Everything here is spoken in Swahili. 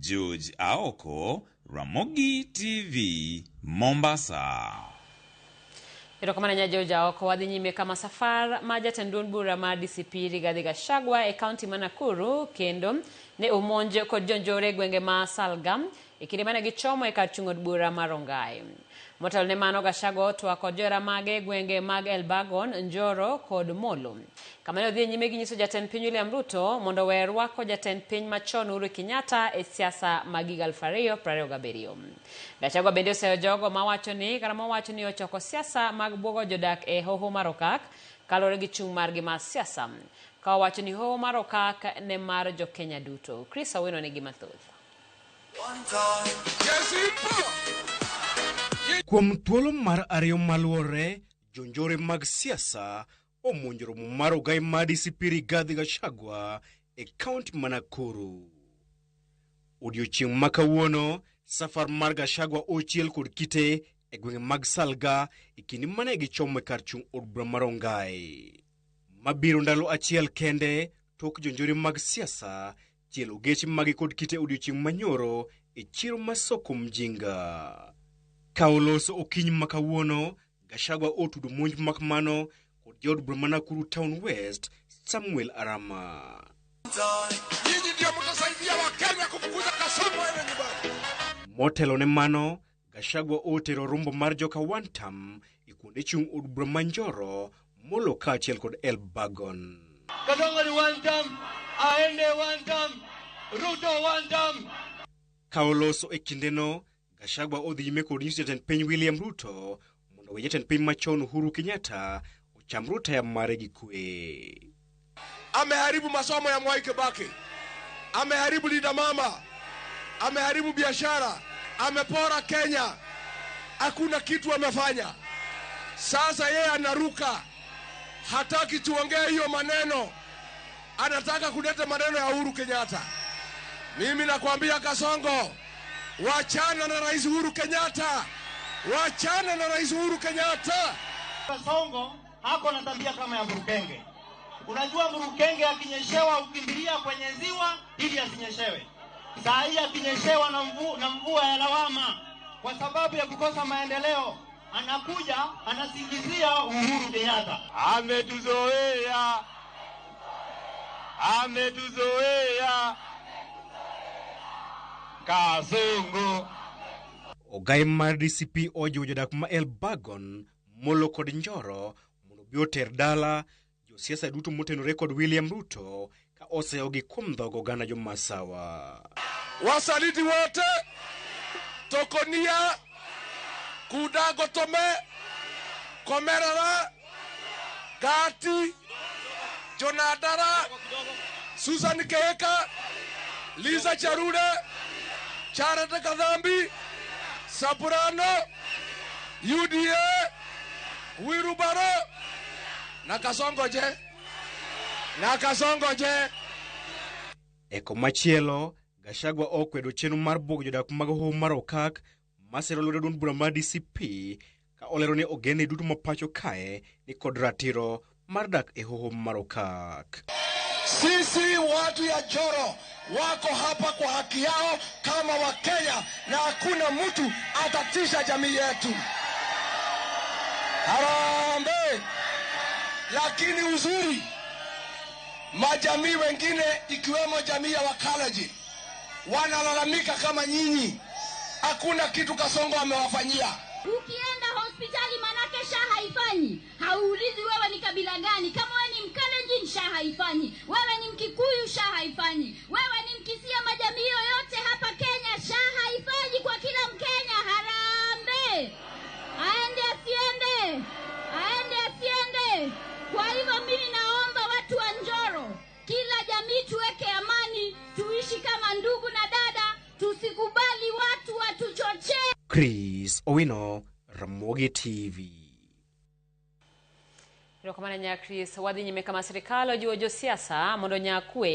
George Aoko, Ramogi TV, Mombasa. Irokamana nya George Aoko wadhi nyime kama safar ma jatend bura mar DCP Rigathi Gachagua e kaunti ma Nakuru kendo ne omonje kod jonjore gwenge ma Salgam ikinde mane gichomo e kar chung'od bura mar Rongai. Motelo ne mano Gachagua otwa kod jora mage gwenge mag Elbagon, Njoro kod Molo. Kamane odhi nyime gi nyiso jatend piny William Ruto mondo we rwako jatend piny machon Uhuru Kenyatta e siasa mag 2027. Gachagua bende oseyo jogo mawacho ni ochoko siasa mag buogo jodak e hoho mar Okak kalore gi chung' margi mar siasa. Ka wacho ni hoho mar Okak ne mar jo Kenya duto. Chris Awino nigi mathoth. Kuom thuolo mar ariyo maluore, jonjore mag siasa omonjoro mar Ogai mar DCP Rigathi Gachagua e kaunti ma Nakuru. Odiochieng' ma kawuono, safar mar Gachagua ochiel kod kite e gwenge mag Salga ikindi mane gichomo e kar chung' od bura mar Rongai. Mabiro ndalo achiel kende, tok jonjore mag siasa chielo geche magi kod kite odiochieng' manyoro e chiro masoko Mjinga. Kaoloso okiny makawuono, Gachagua otudo monj makmano kod jod bura ma Nakuru Town West, Samuel Arama. Motelo ne mano, Gachagua otero rombo mar joka Wantam ikunde chung' od bura ma Njoro, Molo kaachiel kod Elbagon. Kadongo ni Wantam, aende Wantam, Ruto Wantam. Kaoloso e kindeno, Gachagua odhi nyime kod nyiso jatend piny William Ruto mondo we jatend piny machon Uhuru Kenyatta ocham rutaya mare gi kwe. Ameharibu masomo ya Mwai Kibaki, ameharibu Linda Mama, ameharibu biashara, amepora Kenya, hakuna kitu amefanya. Sasa yeye anaruka, hataki tuongee hiyo maneno, anataka kuleta maneno ya Uhuru Kenyatta. Mimi nakwambia Kasongo, wachana na Rais Uhuru Kenyatta, wachana na Rais Uhuru Kenyatta. Kasongo hako na tabia kama ya Murukenge. Unajua Murukenge akinyeshewa ukimbilia kwenye ziwa ili asinyeshewe. Saa hii akinyeshewa na mvua ya lawama kwa sababu ya kukosa maendeleo, anakuja anasingizia Uhuru Kenyatta. Ametuzoea Kasongo. Ogai mar DCP ojiwo jodak ma Elbagon, Molo kod Njoro mondo bi oter dala josiasa duto motenore kod William Ruto ka oseyogi kuom dhogo oganda jo Masawa. Wasaliti wote, Tokonia, Kudago Tome, Komerara, Gati, Jonadara, Susan Keka, Liza Charude, Charata Kadhambi, Sapurano, UDA, Wirubaro, Nakasongoje. Eko machielo, Gachagua okwedo chenro mar buogo jodak mag hoho mar Okak masiro lwedo duond bura mar DCP ka olero ni ogene duto ma pacho kae ni kod ratiro mar dak e hoho mar Okak. Sisi watu ya Njoro wako hapa kwa haki yao kama Wakenya na hakuna mtu atatisha jamii yetu. Harambee! Lakini uzuri, majamii wengine ikiwemo jamii ya Wakalaji wanalalamika kama nyinyi. Hakuna kitu Kasongo amewafanyia. Ukienda hospitali manake SHA haifanyi. Hauulizi wewe ni kabila gani. Kama wewe ni Mkalenjin SHA haifanyi. Wewe ni Mkikuyu SHA haifanyi. Wewe ni Mkisia, majamii yoyote hapa Kenya SHA haifanyi kwa kila Mkenya. Harambee! Aende asiende. Aende asiende. Kwa hivyo mimi naomba watu wa Njoro, kila jamii tuweke amani, tuishi kama ndugu na dada, tusikubali watu watuchochee. Chris Owino, Ramogi TV. Irokamana nya Chris wadhi nyime kama serikali ojiwo josiasa mondo nyakwe